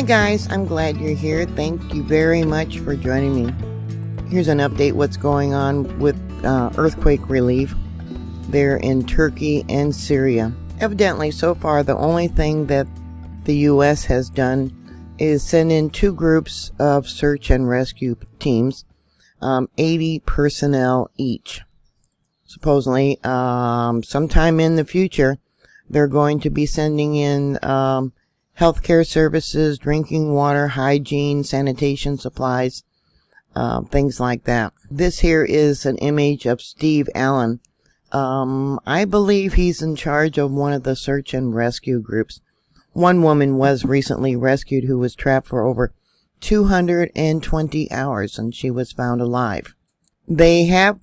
guys, I'm glad you're here. Thank you very much for joining me. Here's an update what's going on with earthquake relief there in Turkey and Syria. Evidently, so far, the only thing that the U.S. has done is send in 2 groups of search and rescue teams, 80 personnel each. Supposedly, sometime in the future, they're going to be sending in healthcare services, drinking water, hygiene, sanitation supplies, things like that. This here is an image of Steve Allen. I believe he's in charge of one of the search and rescue groups. One woman was recently rescued who was trapped for over 220 hours, and she was found alive. They have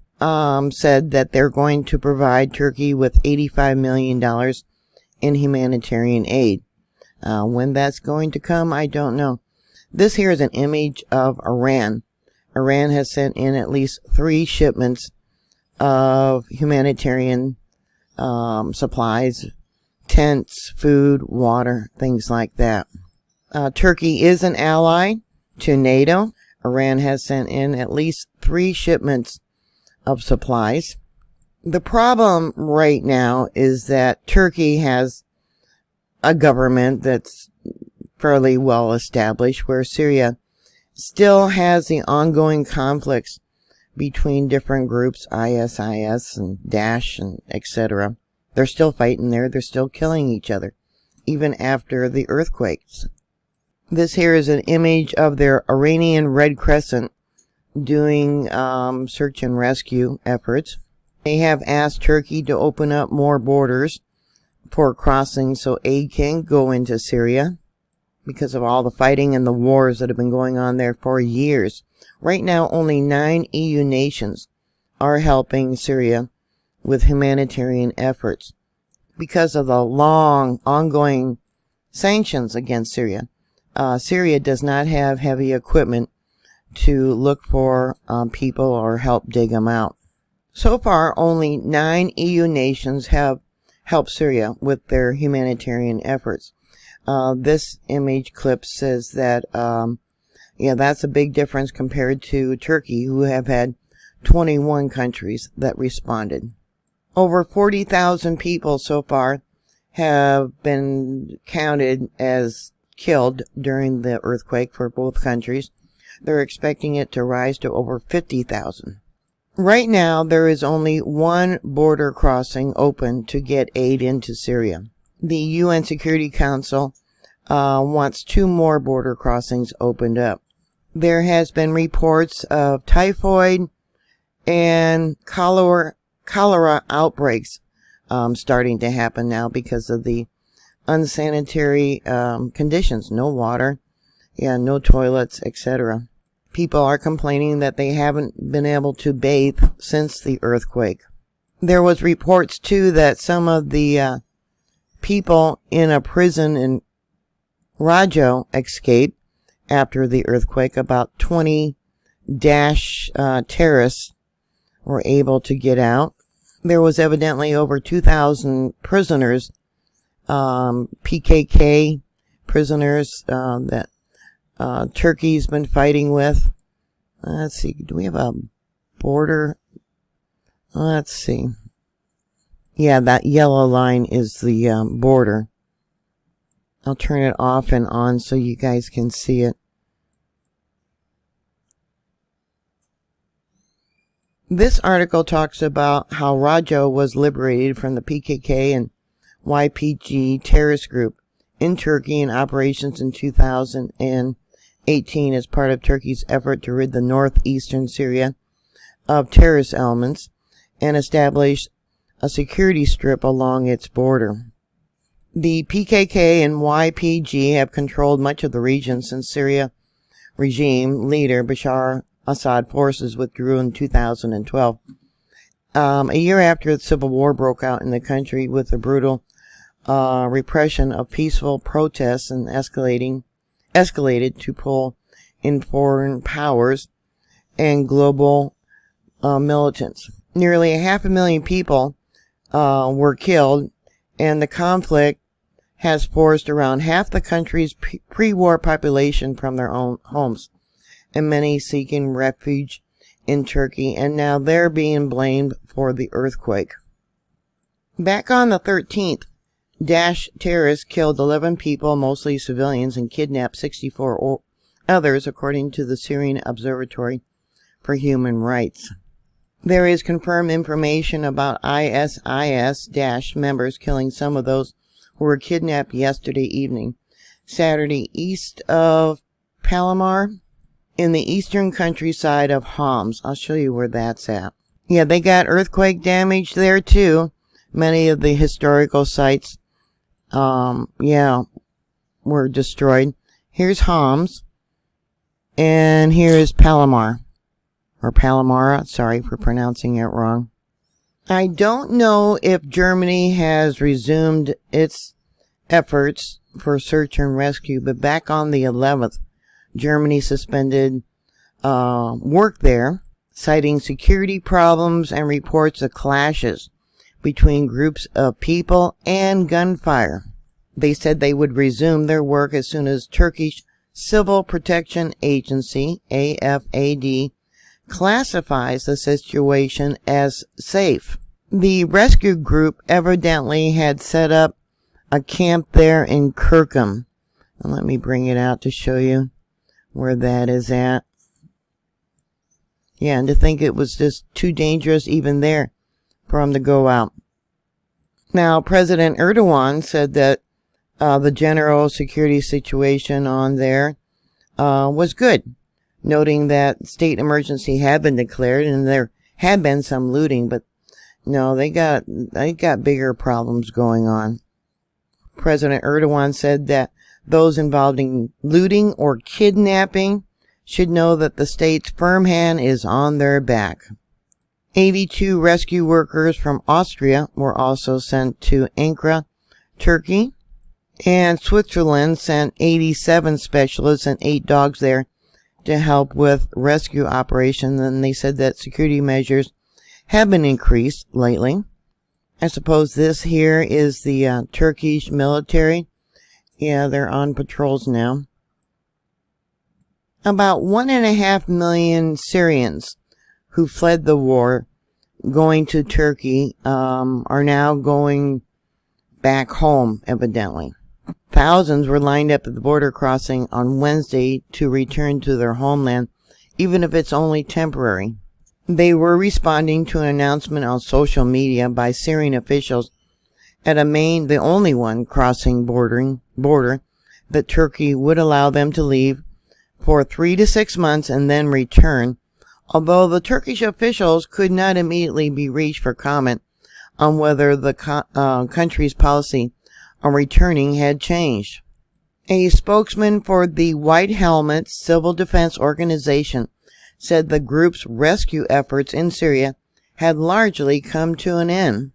said that they're going to provide Turkey with $85 million in humanitarian aid. When that's going to come, I don't know. This here is an image of Iran. Iran has sent in at least 3 shipments of humanitarian supplies, tents, food, water, things like that. Turkey is an ally to NATO. Iran has sent in at least 3 shipments of supplies. The problem right now is that Turkey has a government that's fairly well established, where Syria still has the ongoing conflicts between different groups, ISIS and Daesh and etc. They're still fighting there. They're still killing each other, even after the earthquakes. This here is an image of their Iranian Red Crescent doing search and rescue efforts. They have asked Turkey to open up more borders for crossing so aid can go into Syria because of all the fighting and the wars that have been going on there for years. Right now, only 9 EU nations are helping Syria with humanitarian efforts because of the long, ongoing sanctions against Syria. Syria does not have heavy equipment to look for people or help dig them out. So far, only 9 EU nations have helped Syria with their humanitarian efforts. This image clip says that, that's a big difference compared to Turkey, who have had 21 countries that responded. Over 40,000 people so far have been counted as killed during the earthquake for both countries. They're expecting it to rise to over 50,000. Right now, there is only 1 border crossing open to get aid into Syria. The UN Security Council wants 2 more border crossings opened up. There has been reports of typhoid and cholera outbreaks starting to happen now because of the unsanitary conditions. No water, no toilets, etc. People are complaining that they haven't been able to bathe since the earthquake. There was reports too that some of the people in a prison in Rajo escaped after the earthquake. About 20 Daesh terrorists were able to get out. There was evidently over 2,000 prisoners, PKK prisoners that Turkey's been fighting with. Let's see, do we have a border? Let's see. Yeah, that yellow line is the border. I'll turn it off and on so you guys can see it. This article talks about how Rajo was liberated from the PKK and YPG terrorist group in Turkey in operations in 2018 as part of Turkey's effort to rid the northeastern Syria of terrorist elements and establish a security strip along its border. The PKK and YPG have controlled much of the region since Syria regime leader Bashar Assad forces withdrew in 2012. A year after the civil war broke out in the country with the brutal repression of peaceful protests and escalated to pull in foreign powers and global militants. Nearly 500,000 people were killed, and the conflict has forced around half the country's pre-war population from their own homes, and many seeking refuge in Turkey, and now they're being blamed for the earthquake. Back on the 13th, Daesh terrorists killed 11 people, mostly civilians, and kidnapped 64 others, according to the Syrian Observatory for Human Rights. There is confirmed information about ISIS Daesh members killing some of those who were kidnapped yesterday evening, Saturday, east of Palomar, in the eastern countryside of Homs. I'll show you where that's at. Yeah, they got earthquake damage there too. Many of the historical sites, were destroyed. Here's Homs, and here is Palomar, or Palomara. Sorry for pronouncing it wrong. I don't know if Germany has resumed its efforts for search and rescue, but back on the 11th, Germany suspended work there, citing security problems and reports of clashes between groups of people and gunfire. They said they would resume their work as soon as Turkish Civil Protection Agency, AFAD, classifies the situation as safe. The rescue group evidently had set up a camp there in Kirkham. And let me bring it out to show you where that is at. Yeah, and to think it was just too dangerous even there for them to go out. Now, President Erdogan said that the general security situation on there was good, noting that state emergency had been declared and there had been some looting, but no, they got bigger problems going on. President Erdogan said that those involved in looting or kidnapping should know that the state's firm hand is on their back. 82 rescue workers from Austria were also sent to Ankara, Turkey, and Switzerland sent 87 specialists and 8 dogs there to help with rescue operations, and they said that security measures have been increased lately. I suppose this here is the Turkish military. Yeah, they're on patrols now. About 1.5 million Syrians who fled the war going to Turkey are now going back home, evidently. Thousands were lined up at the border crossing on Wednesday to return to their homeland, even if it's only temporary. They were responding to an announcement on social media by Syrian officials at the only one crossing border, that Turkey would allow them to leave for 3 to 6 months and then return, although the Turkish officials could not immediately be reached for comment on whether the country's policy on returning had changed. A spokesman for the White Helmets Civil Defense Organization said the group's rescue efforts in Syria had largely come to an end,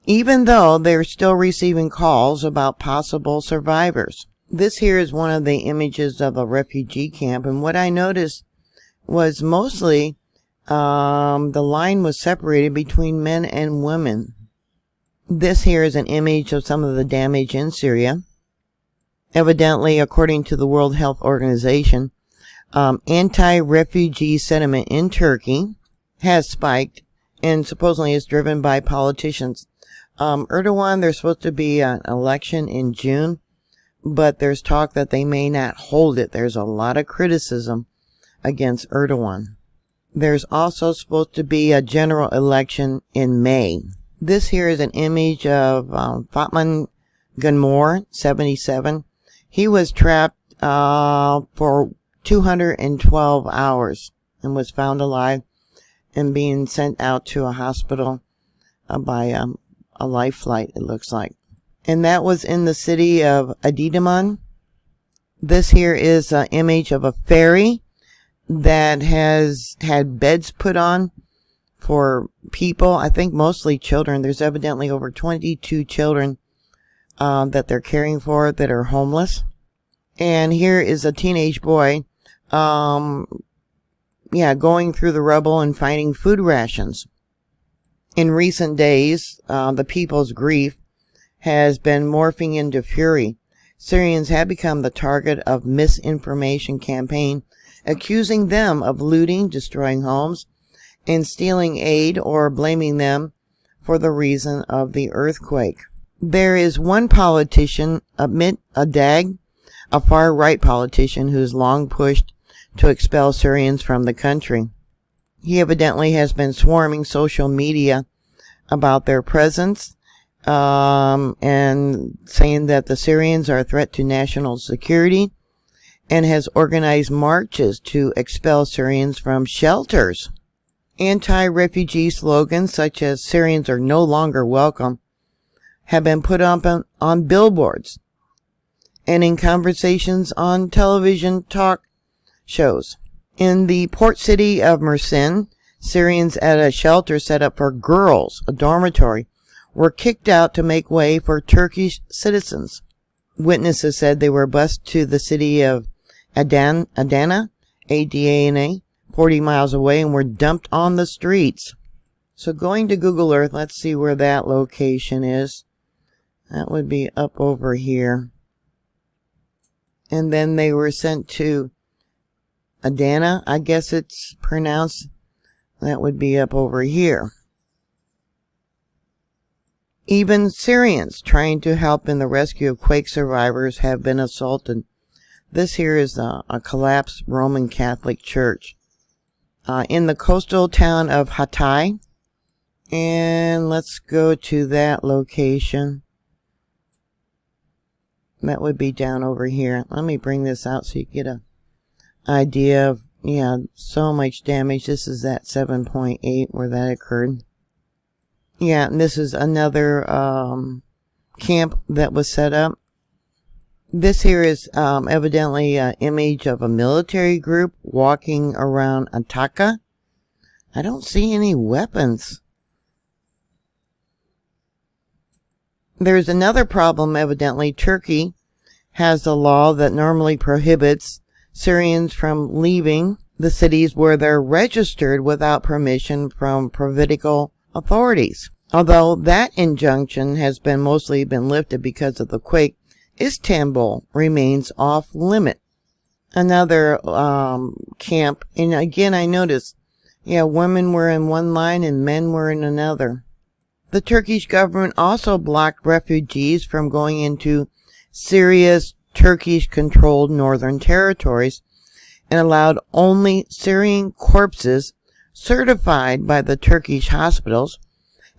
even though they're still receiving calls about possible survivors. This here is one of the images of a refugee camp, and what I noticed was mostly the line was separated between men and women. This here is an image of some of the damage in Syria. Evidently, according to the World Health Organization, anti-refugee sentiment in Turkey has spiked and supposedly is driven by politicians. Erdogan, there's supposed to be an election in June, but there's talk that they may not hold it. There's a lot of criticism against Erdogan. There's also supposed to be a general election in May. This here is an image of Fatman Gunmore, 77. He was trapped for 212 hours and was found alive and being sent out to a hospital by a life flight, it looks like. And that was in the city of Adidaman. This here is an image of a ferry that has had beds put on for people, I think mostly children. There's evidently over 22 children that they're caring for that are homeless. And here is a teenage boy, going through the rubble and finding food rations. In recent days, the people's grief has been morphing into fury. Syrians have become the target of misinformation campaign, accusing them of looting, destroying homes, and stealing aid, or blaming them for the reason of the earthquake. There is one politician, Amit Adag, a far-right politician who's long pushed to expel Syrians from the country. He evidently has been swarming social media about their presence and saying that the Syrians are a threat to national security, and has organized marches to expel Syrians from shelters. Anti-refugee slogans such as "Syrians are no longer welcome" have been put up on billboards and in conversations on television talk shows. In the port city of Mersin, Syrians at a shelter set up for girls, a dormitory, were kicked out to make way for Turkish citizens. Witnesses said they were bused to the city of Adana, A-D-A-N-A, 40 miles away, and were dumped on the streets. So going to Google Earth, let's see where that location is. That would be up over here. And then they were sent to Adana, I guess it's pronounced. That would be up over here. Even Syrians trying to help in the rescue of quake survivors have been assaulted. This here is a collapsed Roman Catholic church in the coastal town of Hatay. And let's go to that location. That would be down over here. Let me bring this out so you get an idea of, yeah, so much damage. This is at 7.8 where that occurred. Yeah, and this is another camp that was set up. This here is evidently an image of a military group walking around Antaka. I don't see any weapons. There's another problem, evidently. Turkey has a law that normally prohibits Syrians from leaving the cities where they're registered without permission from provincial authorities. Although that injunction has mostly been lifted because of the quake, Istanbul remains off limit. Another camp, and again I noticed, yeah, women were in one line and men were in another. The Turkish government also blocked refugees from going into Syria's Turkish-controlled northern territories and allowed only Syrian corpses certified by the Turkish hospitals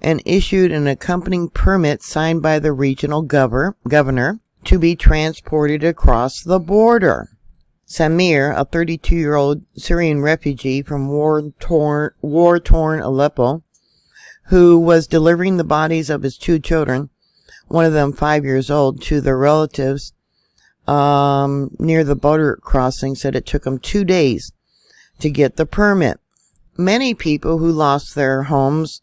and issued an accompanying permit signed by the regional governor to be transported across the border. Samir, a 32-year-old Syrian refugee from war-torn Aleppo, who was delivering the bodies of his two children, one of them 5 years old, to their relatives near the border crossing, said it took him 2 days to get the permit. Many people who lost their homes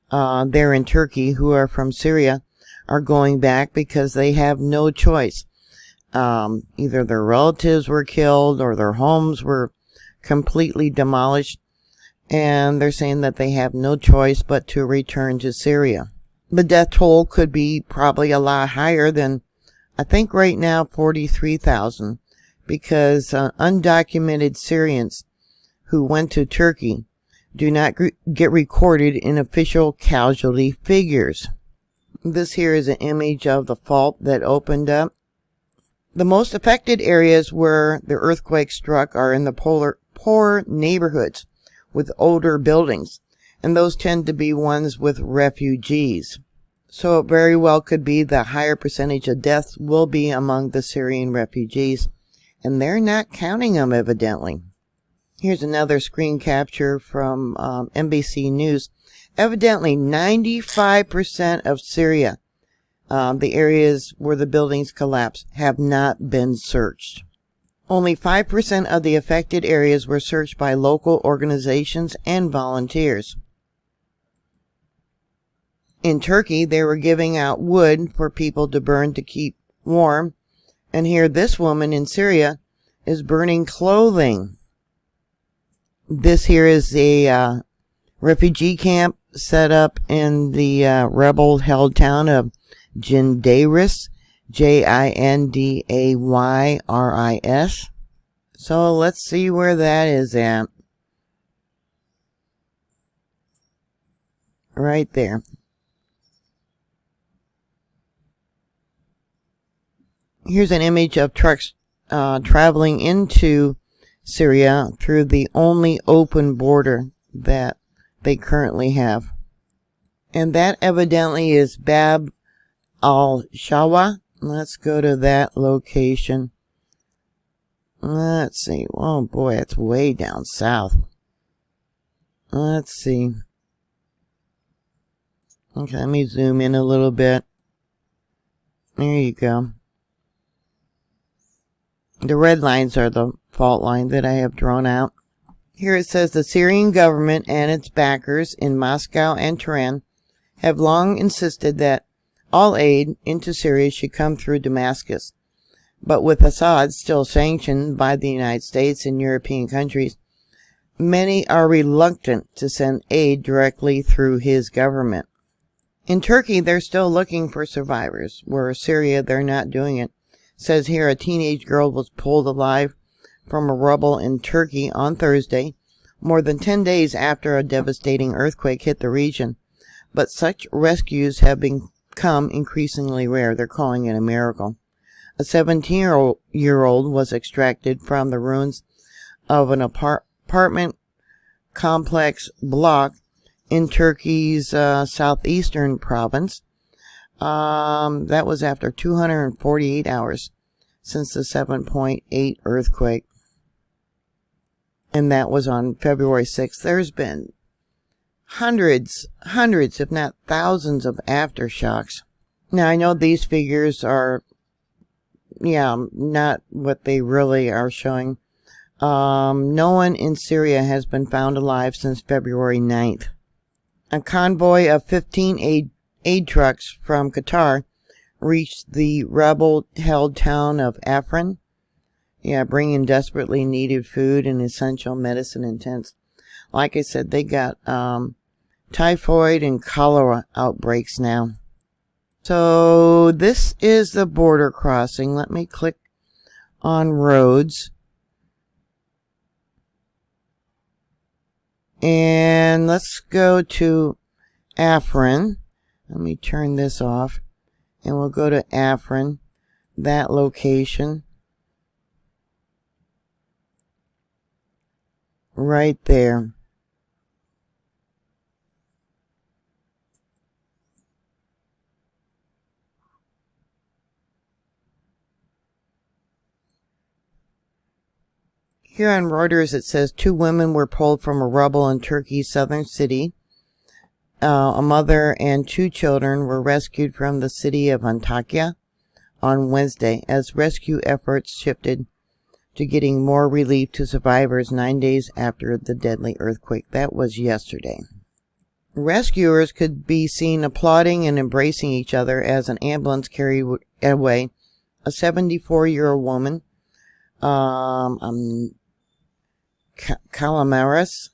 there in Turkey, who are from Syria, are going back because they have no choice. Either their relatives were killed or their homes were completely demolished, and they're saying that they have no choice but to return to Syria. The death toll could be probably a lot higher than, I think right now, 43,000, because undocumented Syrians who went to Turkey do not get recorded in official casualty figures. This here is an image of the fault that opened up. The most affected areas where the earthquake struck are in the poor neighborhoods with older buildings, and those tend to be ones with refugees. So it very well could be the higher percentage of deaths will be among the Syrian refugees, and they're not counting them evidently. Here's another screen capture from NBC News. Evidently 95% of Syria, the areas where the buildings collapsed, have not been searched. Only 5% of the affected areas were searched by local organizations and volunteers. In Turkey, they were giving out wood for people to burn to keep warm. And here, this woman in Syria is burning clothing. This here is a refugee camp set up in the rebel-held town of Jindaris, Jindayris. So let's see where that is at. Right there. Here's an image of trucks traveling into Syria through the only open border that they currently have. And that evidently is Bab al-Shawa. Let's go to that location. Let's see. Oh boy, it's way down south. Let's see. Okay, let me zoom in a little bit. There you go. The red lines are the fault line that I have drawn out. Here it says the Syrian government and its backers in Moscow and Tehran have long insisted that all aid into Syria should come through Damascus. But with Assad still sanctioned by the United States and European countries, many are reluctant to send aid directly through his government. In Turkey, they're still looking for survivors, whereas Syria, they're not doing it. Says here a teenage girl was pulled alive from a rubble in Turkey on Thursday, more than 10 days after a devastating earthquake hit the region. But such rescues have become increasingly rare. They're calling it a miracle. A 17-year-old was extracted from the ruins of an apartment complex block in Turkey's southeastern province. That was after 248 hours since the 7.8 earthquake. And that was on February 6th. There's been hundreds, if not thousands of aftershocks. Now, I know these figures are, not what they really are showing. No one in Syria has been found alive since February 9th. A convoy of 15 aid trucks from Qatar reached the rebel-held town of Afrin. Bringing desperately needed food and essential medicine and tents. Like I said, they got typhoid and cholera outbreaks now. So this is the border crossing. Let me click on roads. And let's go to Afrin. Let me turn this off. And we'll go to Afrin, that location. Right there. Here on Reuters it says 2 women were pulled from a rubble in Turkey's southern city. A mother and 2 children were rescued from the city of Antakya on Wednesday as rescue efforts shifted to getting more relief to survivors 9 days after the deadly earthquake. That was yesterday. Rescuers could be seen applauding and embracing each other as an ambulance carried away a 74-year-old woman, Calamaris.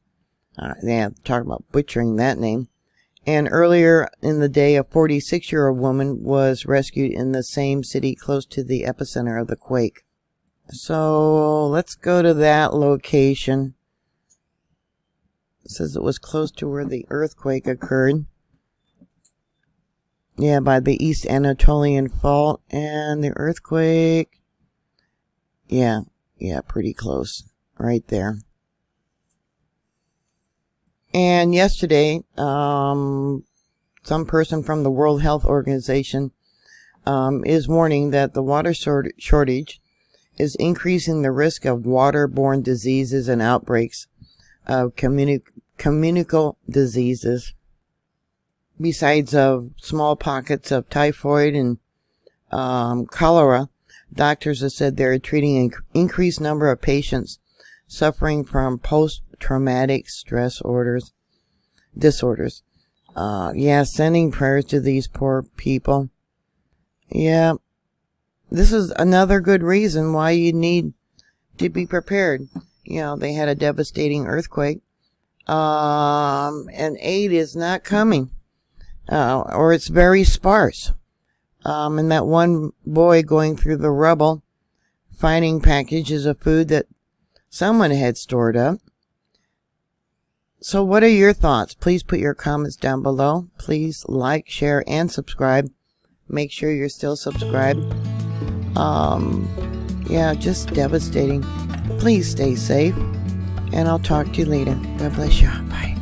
Talk about butchering that name. And earlier in the day, a 46-year-old woman was rescued in the same city close to the epicenter of the quake. So let's go to that location. It says it was close to where the earthquake occurred. By the East Anatolian Fault. And the earthquake, pretty close. Right there. And yesterday, some person from the World Health Organization is warning that the water shortage is increasing the risk of waterborne diseases and outbreaks of communicable diseases. Besides of small pockets of typhoid and cholera, doctors have said they're treating an increased number of patients suffering from post-traumatic stress disorders. Sending prayers to these poor people. This is another good reason why you need to be prepared. They had a devastating earthquake, and aid is not coming, or it's very sparse. And that one boy going through the rubble, finding packages of food that someone had stored up. So what are your thoughts? Please put your comments down below. Please like, share, and subscribe. Make sure you're still subscribed. Yeah, just devastating. Please stay safe, and I'll talk to you later. God bless you. Bye.